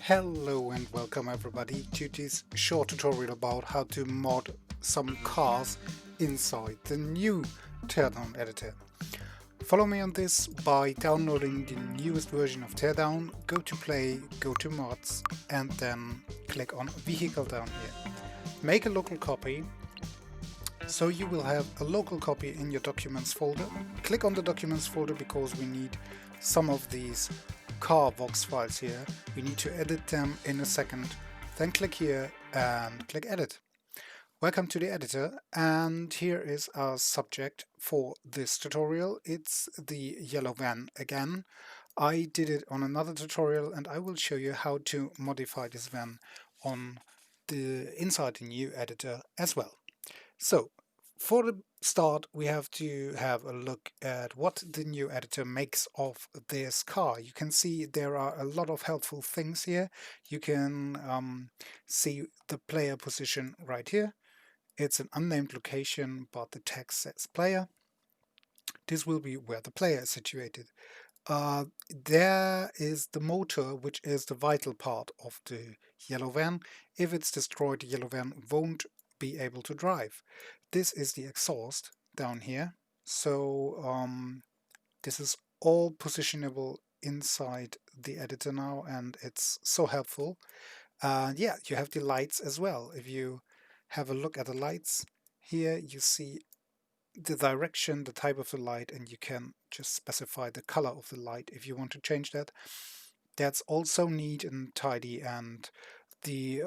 Hello and welcome everybody to this short tutorial about how to mod some cars inside the new Teardown editor. Follow me on this by downloading the newest version of Teardown, go to Play, go to Mods and then click on Vehicle down here. Make a local copy, so you will have a local copy in your Documents folder. Click on the Documents folder because we need some of these car vox files here. We need to edit them in a second. Then click here and click Edit. Welcome to the editor, and here is our subject for this tutorial. It's the yellow van again. I did it on another tutorial and I will show you how to modify this van on the inside the new editor as well. So for the start, we have to have a look at what the new editor makes of this car. You can see there are a lot of helpful things here. You can see the player position right here. It's an unnamed location, but the text says player. This will be where the player is situated. There is the motor, which is the vital part of the yellow van. If it's destroyed, the yellow van won't be able to drive. This is the exhaust down here. So this is all positionable inside the editor now, and it's so helpful. Yeah, you have the lights as well. If you have a look at the lights here, you see the direction, the type of the light, and you can just specify the color of the light if you want to change that. That's also neat and tidy, and the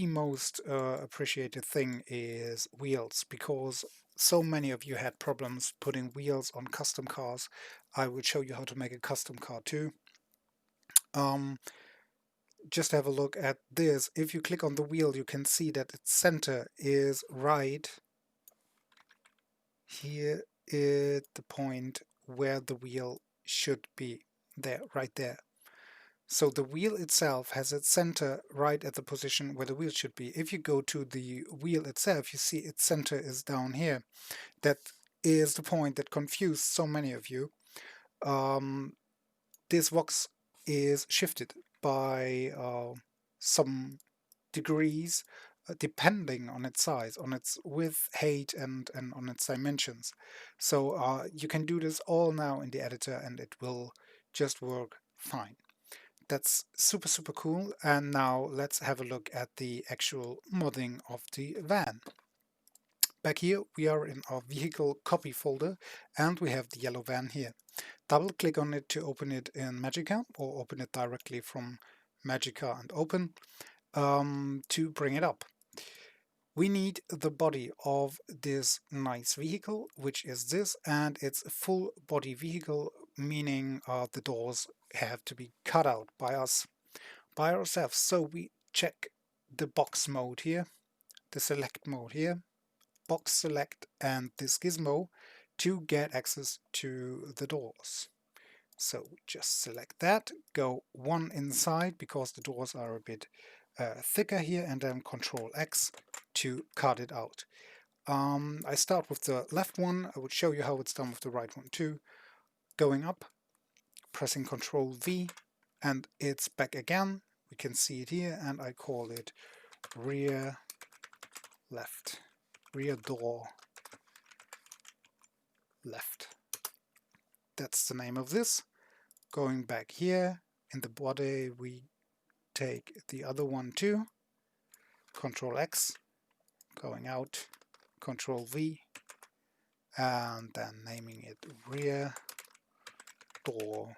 most appreciated thing is wheels, because so many of you had problems putting wheels on custom cars. I will show you how to make a custom car too. Just have a look at this. If you click on the wheel, you can see that its center is right here at the point where the wheel should be, there, right there. So the wheel itself has its center right at the position where the wheel should be. If you go to the wheel itself, you see its center is down here. That is the point that confused so many of you. This box is shifted by some degrees depending on its size, on its width, height, and on its dimensions. So you can do this all now in the editor and it will just work fine. That's super cool. And now let's have a look at the actual modding of the van. Back here we are in our vehicle copy folder and we have the yellow van here. Double click on it to open it in Magica, or open it directly from Magica and open to bring it up. We need the body of this nice vehicle, which is this, and it's a full body vehicle, meaning the doors have to be cut out by us, by ourselves. So we check the box mode here, the select mode here, box select, and this gizmo to get access to the doors. So just select that, go one inside because the doors are a bit thicker here, and then Control X to cut it out. I start with the left one. I would show you how it's done with the right one too. Going up, pressing Control V, and it's back again. We can see it here, and I call it rear left, rear door left. That's the name of this. Going back here in the body, we take the other one too. Control X, going out, Control V, and then naming it rear door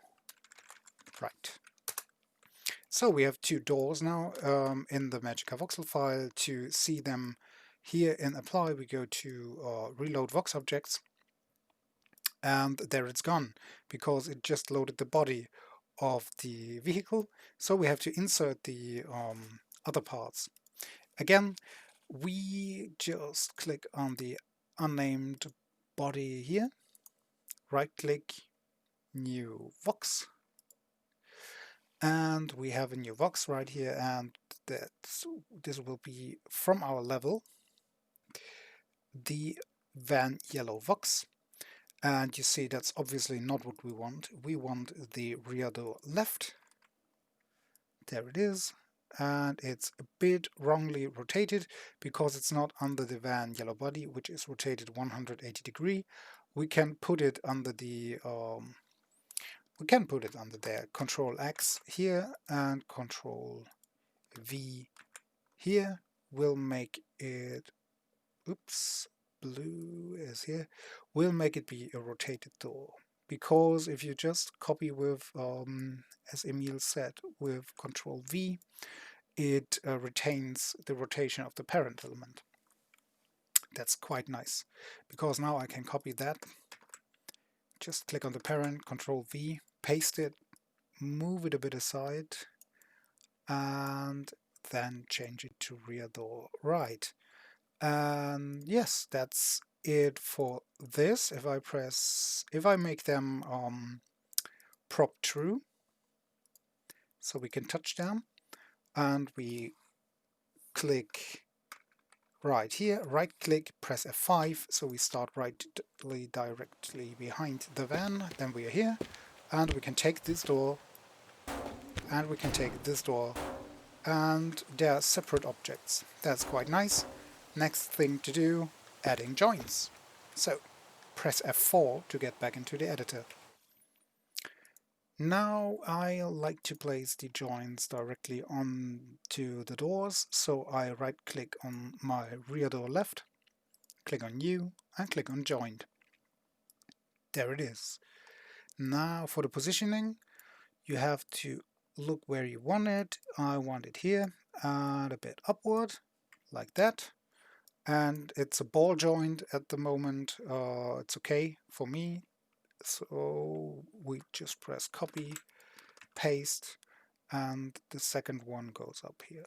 right. So we have two doors now in the Magica voxel file. To see them here in Apply, we go to Reload Vox Objects, and there it's gone because it just loaded the body of the vehicle. So we have to insert the other parts. Again, we just click on the unnamed body here, right click, new vox, and we have a new vox right here, and this will be from our level, the van yellow vox. And you see that's obviously not what we want. We want the rear door left. There it is. and it's a bit wrongly rotated because it's not under the van yellow body, which is rotated 180 degree. We can put it under the there. Control X here and Control V here will make it, oops, blue is here, will make it be a rotated door. Because if you just copy with, as Emil said, with Control V, it retains the rotation of the parent element. That's quite nice, because now I can copy that. Just click on the parent, Control V, paste it, move it a bit aside, and then change it to rear door right. And yes, that's it for this. If I make them prop true, so we can touch them, and we click right here, right click, press F5, so we start directly behind the van, then we are here, and we can take this door, and we can take this door, and they are separate objects. That's quite nice. Next thing to do, adding joints. So press F4 to get back into the editor. Now I like to place the joints directly onto the doors, so I right click on my rear door left, click on New, and click on Joint. There it is. Now for the positioning, you have to look where you want it. I want it here and a bit upward, like that. And it's a ball joint at the moment. It's okay for me. So we just press copy, paste, and the second one goes up here.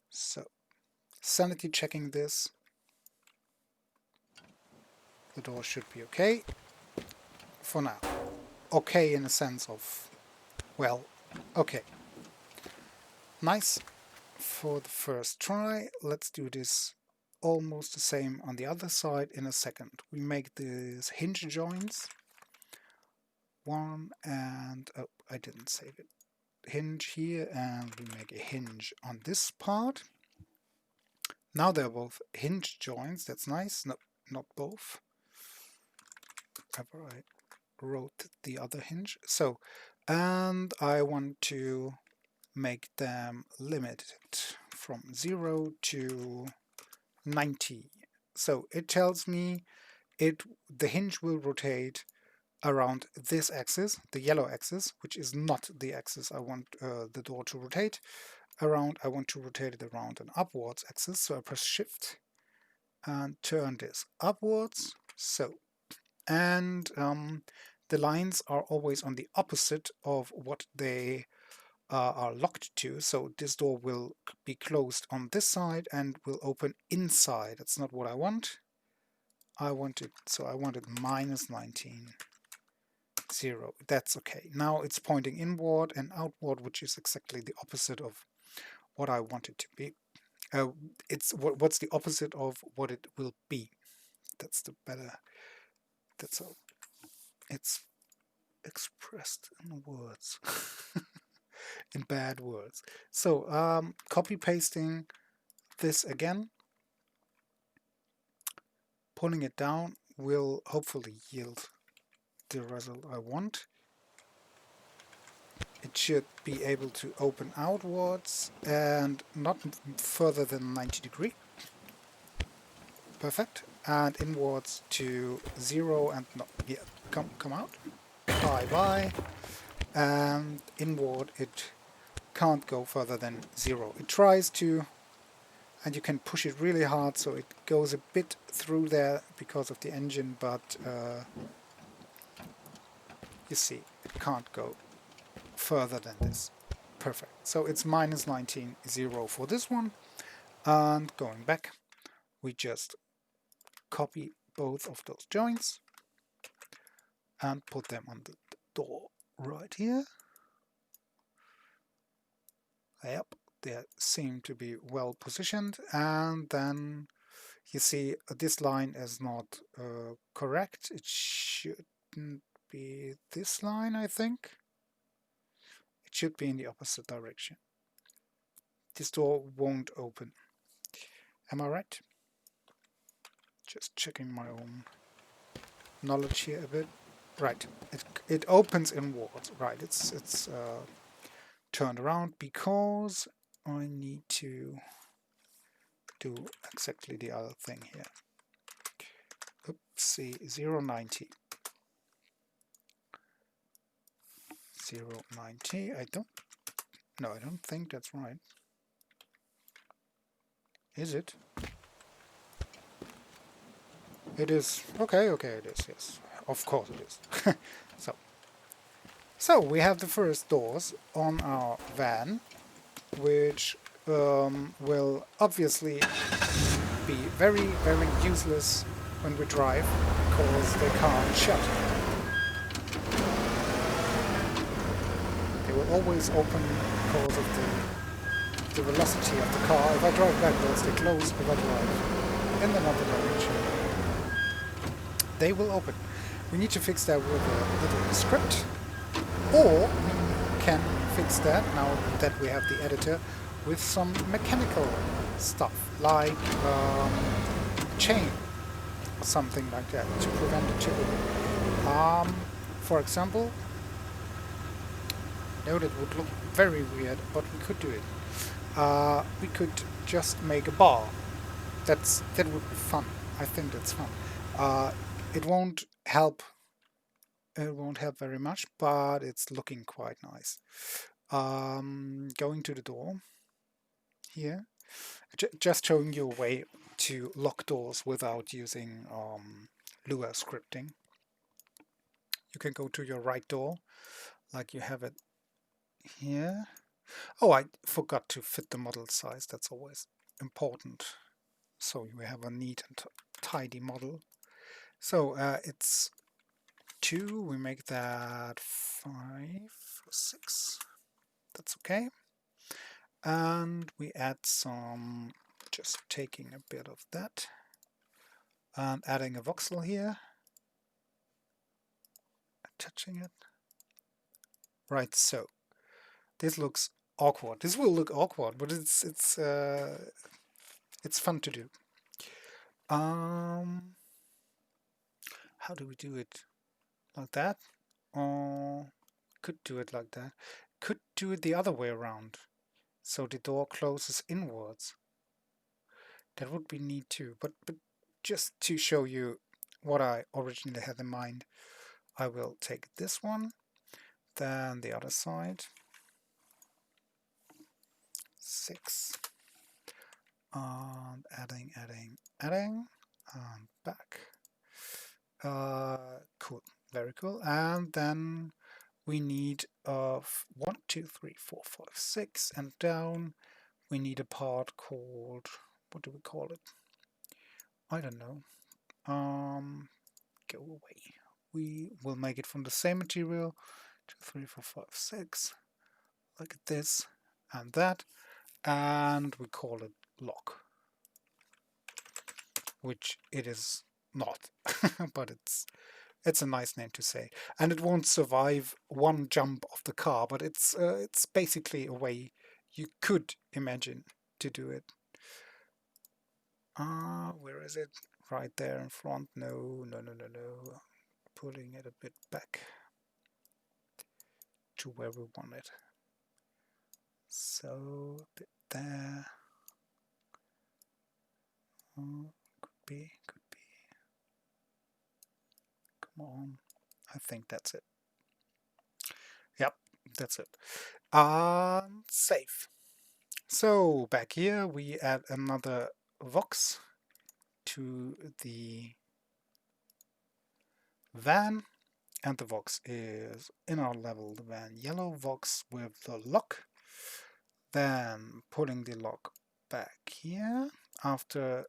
So sanity checking this. The door should be okay for now. Okay in a sense of, well, okay. Nice for the first try. Let's do this almost the same on the other side in a second. We make these hinge joints. One and, oh, I didn't save it. Hinge here, and we make a hinge on this part. Now they're both hinge joints. That's nice. No, not both. I wrote the other hinge. So, and I want to make them limited from 0 to 90. So it tells me the hinge will rotate around this axis, the yellow axis, which is not the axis I want the door to rotate around. I want to rotate it around an upwards axis, so I press Shift and turn this upwards. So, and the lines are always on the opposite of what they are locked to, so this door will be closed on this side and will open inside. That's not what I want. I want it minus 19, 0. That's okay. Now it's pointing inward and outward, which is exactly the opposite of what I want it to be. What's the opposite of what it will be. That's the better. That's all. It's expressed in words. In bad words. So copy pasting this again, pulling it down will hopefully yield the result I want. It should be able to open outwards and not further than 90 degree. Perfect. And inwards to 0 and no, yeah, come out. Bye bye. And inward it can't go further than 0. It tries to, and you can push it really hard, so it goes a bit through there because of the engine, but you see, it can't go further than this. Perfect. So it's minus 19, 0 for this one. And going back, we just copy both of those joints and put them on the door right here. Yep, they seem to be well positioned, and then you see this line is not correct. It shouldn't be this line, I think. It should be in the opposite direction. This door won't open. Am I right? Just checking my own knowledge here a bit. Right. It opens inwards. Right. It's turned around because I need to do exactly the other thing here. Oopsie, 090. 090. I don't think that's right. Is it? It is. Okay, it is, yes. Of course it is. So we have the first doors on our van, which will obviously be very, very useless when we drive, because they can't shut. They will always open because of the velocity of the car. If I drive backwards, they close. If I drive in another direction, they will open. We need to fix that with a little script, or we can fix that, now that we have the editor, with some mechanical stuff, like chain or something like that, to prevent it chipping. For example, I know that would look very weird, but we could do it. We could just make a bar. That would be fun. I think that's fun. It won't help. It won't help very much, but it's looking quite nice. Going to the door here, just showing you a way to lock doors without using Lua scripting. You can go to your right door, like you have it here. Oh, I forgot to fit the model size. That's always important. So you have a neat and tidy model. So it's 2. We make that 5 or 6. That's okay. And we add some, just taking a bit of that and adding a voxel here, touching it. Right, so this looks awkward. This will look awkward, but it's fun to do. How do we do it? Like that? Or could do it like that. Could do it the other way around, so the door closes inwards. That would be neat too, but just to show you what I originally had in mind, I will take this one, then the other side, 6, and adding, and back. Cool, very cool. And then we need 1, 2, 3, 4, 5, 6, and down we need a part called, what do we call it? I don't know. Go away. We will make it from the same material. 2, 3, 4, 5, 6. Like this and that, and we call it lock, which it is not, but it's a nice name to say, and it won't survive one jump of the car, but it's basically a way you could imagine to do it. Where is it? Right there in front. No. Pulling it a bit back to where we want it. So a bit there. Could be. Come on. I think that's it. Yep, that's it. Save. So back here we add another vox to the van, and the vox is in our level the van yellow vox with the lock. Then putting the lock back here after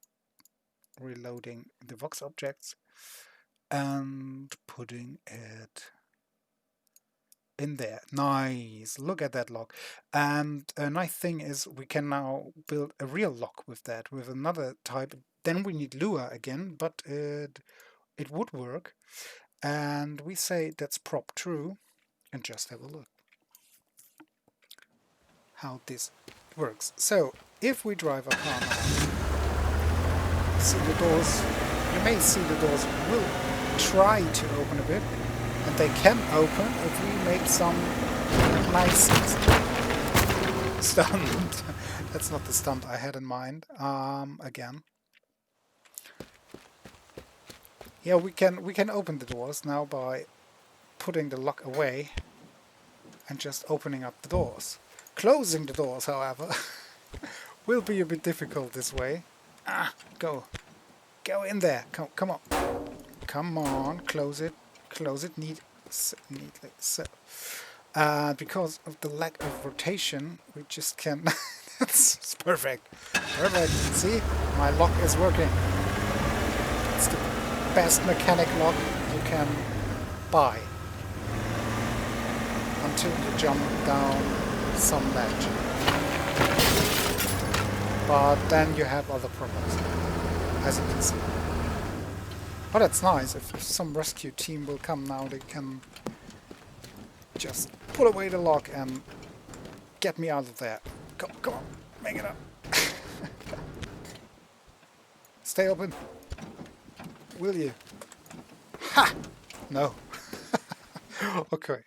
reloading the vox objects and putting it in there. Nice, look at that lock. And a nice thing is we can now build a real lock with that, with another type. Then we need Lua again, but it would work. And we say that's prop true and just have a look. how this works. So if we drive a car now, see the doors, you may see the doors will try to open a bit, and they can open if we make some nice stunt. That's not the stunt I had in mind. Again. Yeah, we can open the doors now by putting the lock away and just opening up the doors. Closing the doors, however, will be a bit difficult this way. Go in there. Come on, come on. Close it neatly. So, because of the lack of rotation, we just can. It's perfect. See, my lock is working. It's the best mechanic lock you can buy until you jump down some ledge. But then you have other problems, as you can see. But that's nice. If some rescue team will come now, they can just pull away the lock and get me out of there. Come on, make it up. Stay open. Will you? Ha! No. Okay.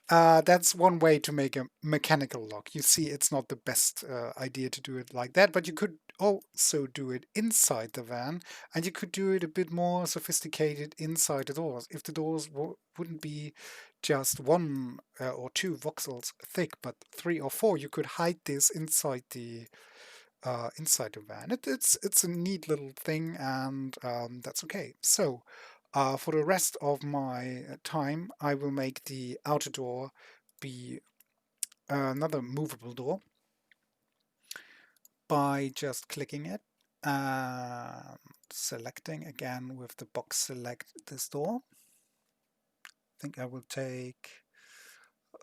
That's one way to make a mechanical lock. You see, it's not the best idea to do it like that, but you could also do it inside the van, and you could do it a bit more sophisticated inside the doors. If the doors wouldn't be just one or two voxels thick, but 3 or 4, you could hide this inside the van. It's a neat little thing, and that's okay. So for the rest of my time, I will make the outer door be another movable door by just clicking it and selecting again with the box select this door. I think I will take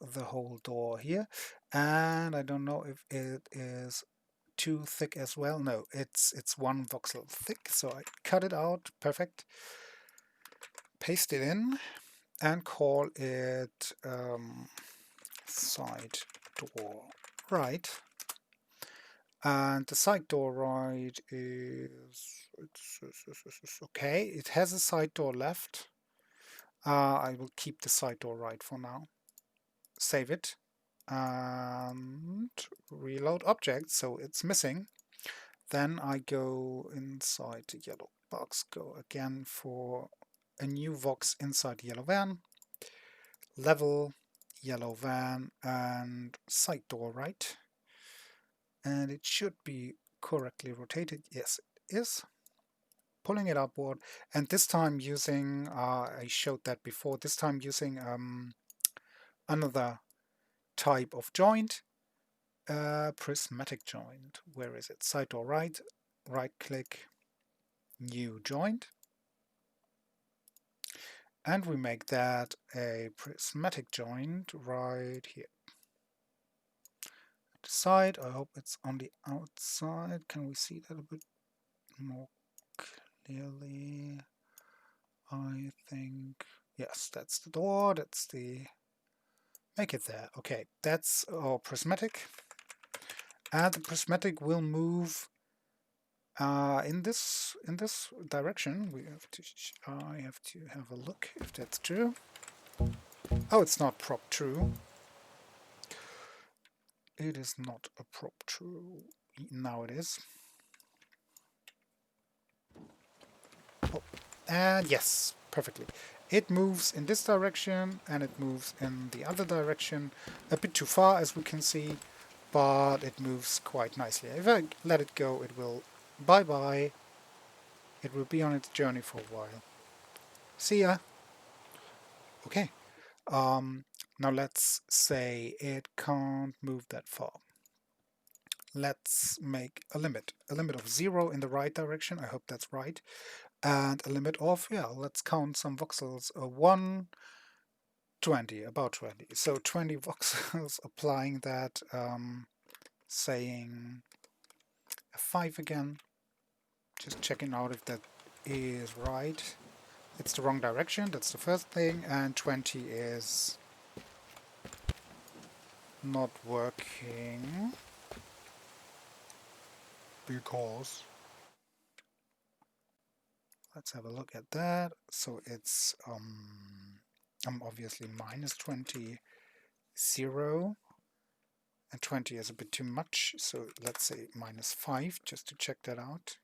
the whole door here, and I don't know if it is too thick as well. No, it's 1 voxel thick, so I cut it out. Perfect. Paste it in and call it side door right. And the side door right is it's okay. It has a side door left. I will keep the side door right for now. Save it and reload object, so it's missing. Then I go inside the yellow box, go again for a new vox inside the yellow van, level, yellow van, and side door right. And it should be correctly rotated. Yes, it is. Pulling it upward, and this time using, I showed that before, this time using another type of joint, prismatic joint. Where is it? Side door right, right click, new joint. And we make that a prismatic joint right here. The side, I hope it's on the outside. Can we see that a bit more clearly? I think, yes, that's the door, that's the, make it there. Okay, that's our prismatic. And the prismatic will move in this direction. We have to, I have to have a look if that's true. Oh, it's not prop true. It is not a prop true. Now it is. Oh, and yes, perfectly. It moves in this direction and it moves in the other direction. A bit too far, as we can see, but it moves quite nicely. If I let it go, it will bye-bye. It will be on its journey for a while. See ya. Okay. Now let's say it can't move that far. Let's make a limit of 0 in the right direction. I hope that's right. And a limit of, yeah, let's count some voxels. 1, 20, about 20. So 20 voxels, applying that, saying a 5 again. Just checking out if that is right. It's the wrong direction, that's the first thing. And 20 is not working. because let's have a look at that. So it's obviously minus 20, 0, and 20 is a bit too much, so let's say minus 5 just to check that out.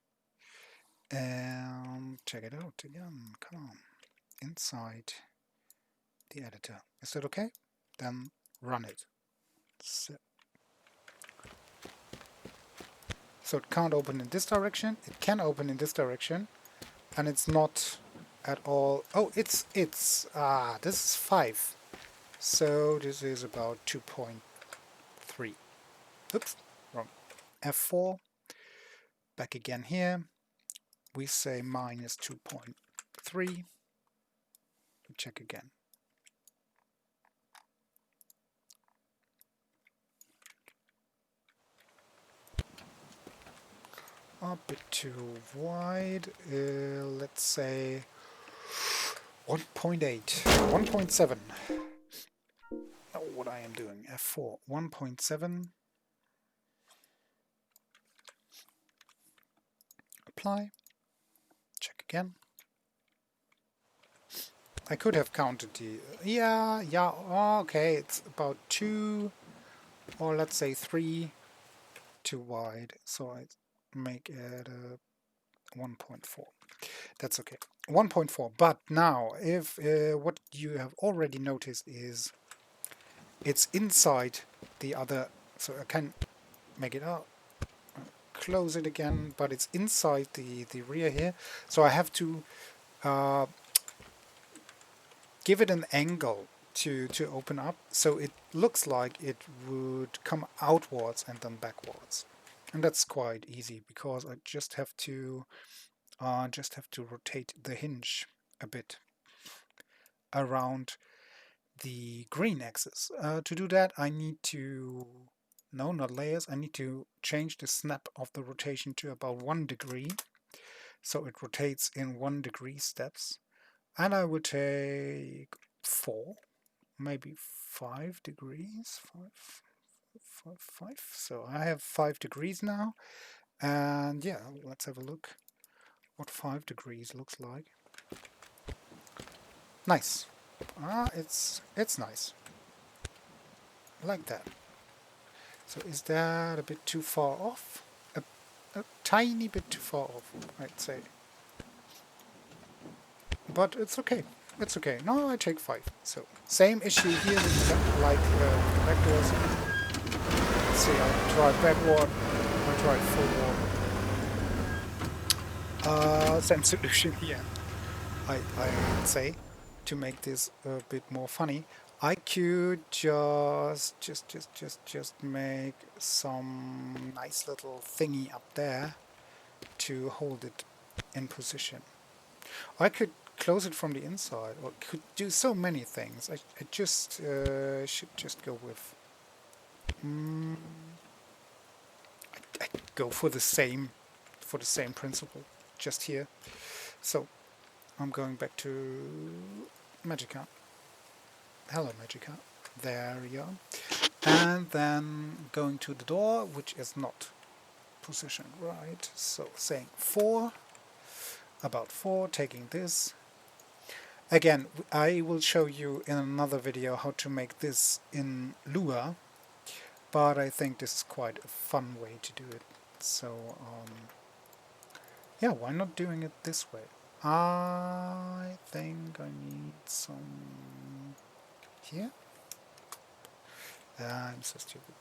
And check it out again. Come on, inside the editor. Is that okay? Then run it. So it can't open in this direction. It can open in this direction, and it's not at all. Oh, it's this is 5. So this is about 2.3. Oops, wrong. F4. Back again here. We say minus 2.3. Check again. A bit too wide. Let's say 1.8, 1.7. Oh, what I am doing. F4, 1.7. Apply. Check again. I could have counted the... Yeah, okay, it's about 2, or let's say 3 too wide. So I make it 1.4. That's okay. 1.4. But now, if what you have already noticed is it's inside the other, so I can make it up, close it again, but it's inside the rear here. So I have to give it an angle to open up, so it looks like it would come outwards and then backwards. And that's quite easy because I just have to rotate the hinge a bit around the green axis. To do that, I need to, no, not layers, I need to change the snap of the rotation to about 1 degree. So it rotates in 1 degree steps. And I would take 4, maybe 5 degrees, 5. So I have 5 degrees now. And yeah, let's have a look what 5 degrees looks like. Nice. It's nice. Like that. So is that a bit too far off? A tiny bit too far off, I'd say. But it's okay. It's okay. No, I take 5. So same issue here with like vectors. Let's see, I try backward. I try forward. Same solution here. I'd say, to make this a bit more funny, I could just make some nice little thingy up there to hold it in position. I could close it from the inside, or could do so many things. I just should just go with. I go for the same principle just here. So I'm going back to Magica. Hello, Magica. There we go. And then going to the door, which is not positioned right. So saying 4, about 4, taking this. Again, I will show you in another video how to make this in Lua, but I think this is quite a fun way to do it. So, yeah, why not doing it this way? I think I need some here. I'm so stupid.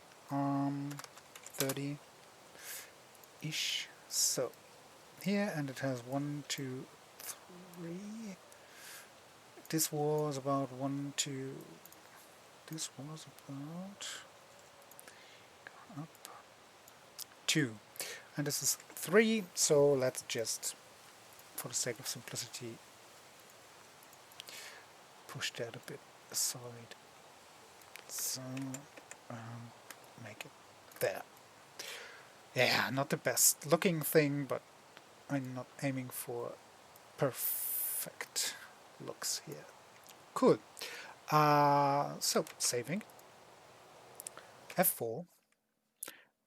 30-ish. So here, and it has 1, 2, 3. This was about 1, 2. This was about up 2, and this is 3. So let's just, for the sake of simplicity, push that a bit aside. So make it there. Yeah, not the best looking thing, but I'm not aiming for perfect looks here. Cool. So saving. F4.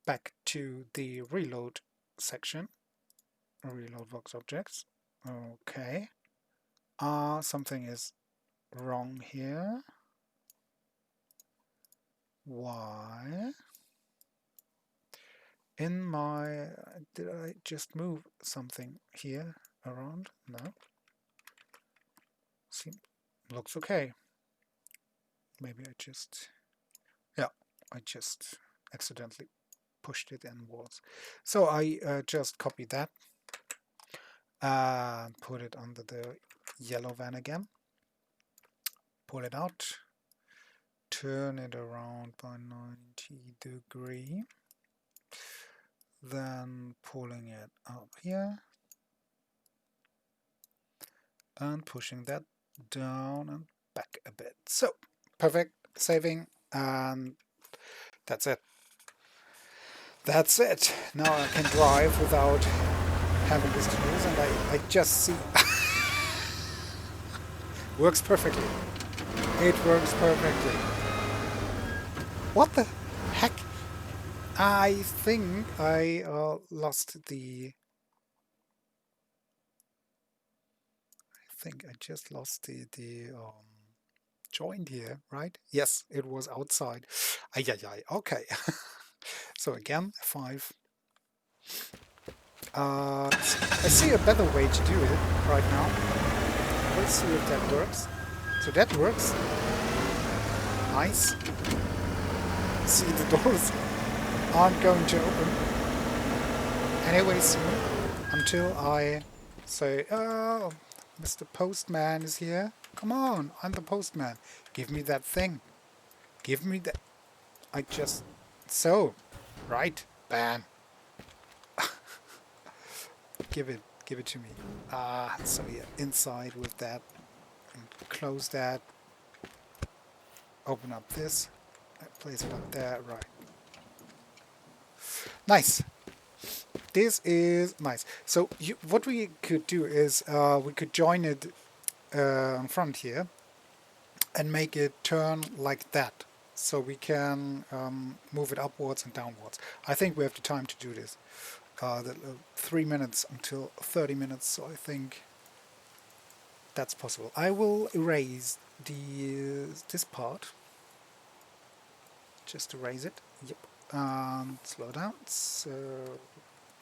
Back to the reload section. Reload box objects. Okay. Something is wrong here. Why? In my... Did I just move something here around? No. Looks okay. Maybe I just... Yeah, I just accidentally pushed it inwards. So I just copy that and put it under the yellow van again. Pull it out. Turn it around by 90 degrees. Then pulling it up here. And pushing that down and back a bit. So, perfect. Saving. And that's it. That's it. Now I can drive without having this to use, and I just see... Works perfectly. It works perfectly. What the heck? I think I lost the... I think I just lost the joint here, right? Yes, it was outside. Ay, okay. So again, 5. I see a better way to do it right now. We'll see if that works. So that works. Nice. See, the doors aren't going to open anyway soon until I say, oh, Mr. Postman is here. Come on, I'm the postman. Give me that thing. Give me that. I just... So, right, bam. Give it to me. So yeah, inside with that, and close that. Open up this, place it up there, right. Nice. This is nice. So what we could do is we could join it in front here and make it turn like that. So we can move it upwards and downwards. I think we have the time to do this. 3 minutes until 30 minutes, so I think that's possible. I will erase this part. Just erase it. Yep. Slow down. So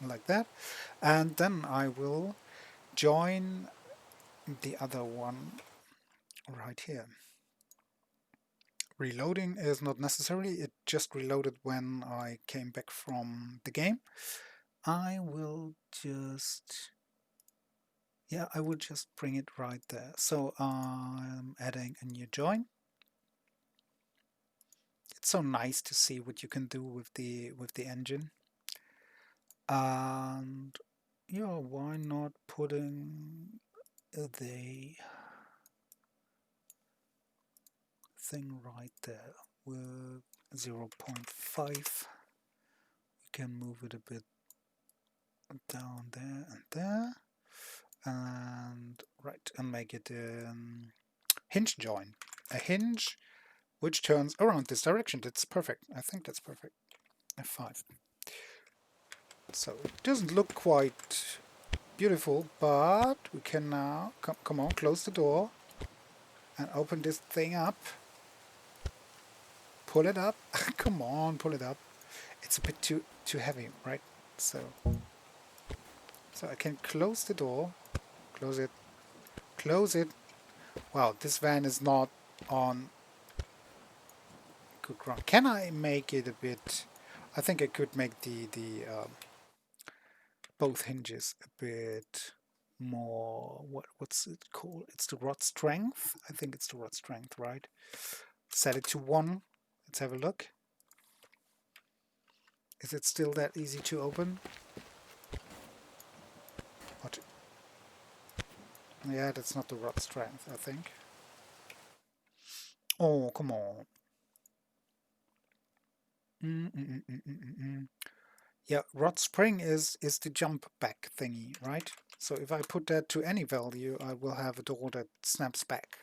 like that. And then I will join the other one right here. Reloading is not necessary. It just reloaded when I came back from the game. I will just... Yeah, I will just bring it right there. So I'm adding a new join. It's so nice to see what you can do with the engine. And yeah, why not putting the thing right there with 0.5. We can move it a bit down there and there. And right, and make it a hinge join. A hinge which turns around this direction. That's perfect. I think that's perfect. F5. So it doesn't look quite beautiful, but we can now come on, close the door and open this thing up. Pull it up. Come on, pull it up. It's a bit too heavy, right? So I can close the door. Close it. Close it. Wow, this van is not on good ground. Can I make it a bit... I think I could make the both hinges a bit more... What's it called? It's the rod strength. I think it's the rod strength, right? Set it to 1. Let's have a look. Is it still that easy to open? What? Yeah, that's not the rod strength, I think. Oh, come on. Yeah, rod spring is the jump back thingy, right? So if I put that to any value, I will have a door that snaps back.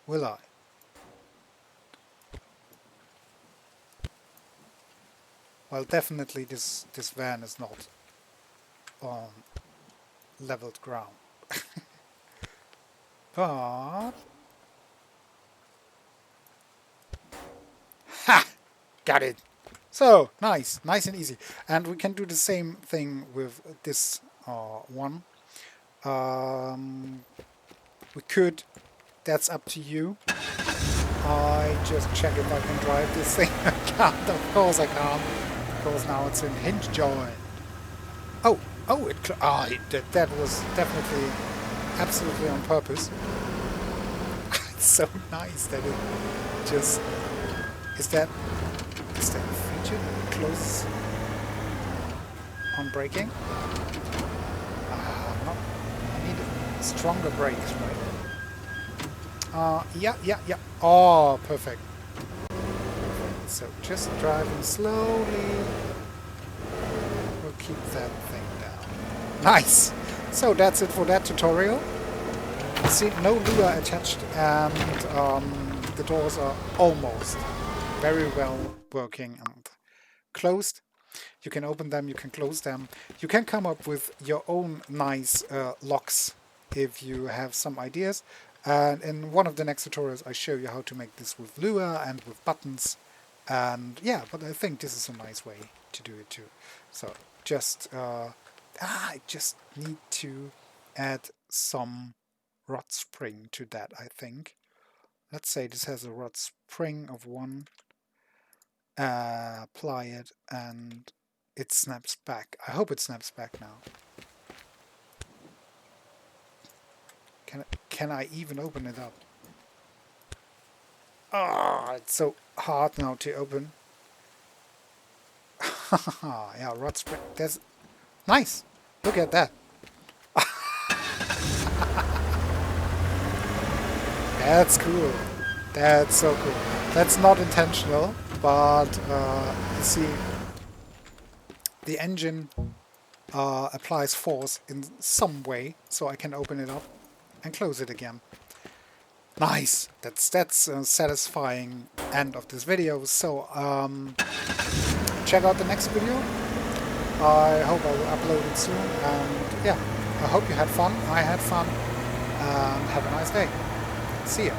Will I? Well, definitely this van is not on leveled ground. But ha! Got it. So nice, nice and easy. And we can do the same thing with this one. We could. That's up to you. I just check if I can drive this thing. I can't. Of course I can't. Because now it's in hinge joint. Oh, that was definitely, absolutely on purpose. It's so nice that it just is that a feature that closes on braking? No, I need stronger brakes, right? Yeah. Oh, perfect. So just driving slowly will keep that thing down. Nice! So that's it for that tutorial. See, no lure attached, and the doors are almost very well working and closed. You can open them, you can close them. You can come up with your own nice locks if you have some ideas. And in one of the next tutorials I show you how to make this with lure and with buttons. And yeah, but I think this is a nice way to do it too. So just I just need to add some rod spring to that, I think. Let's say this has a rod spring of 1. Apply it and it snaps back. I hope it snaps back now. Can I even open it up? Ah, it's so hard now to open. Yeah, rod spring. That's nice. Look at that. That's cool. That's so cool. That's not intentional, but you see, the engine applies force in some way, so I can open it up and close it again. Nice. That's a satisfying end of this video. So check out the next video. I hope I will upload it soon. And yeah, I hope you had fun. I had fun. And have a nice day. See ya.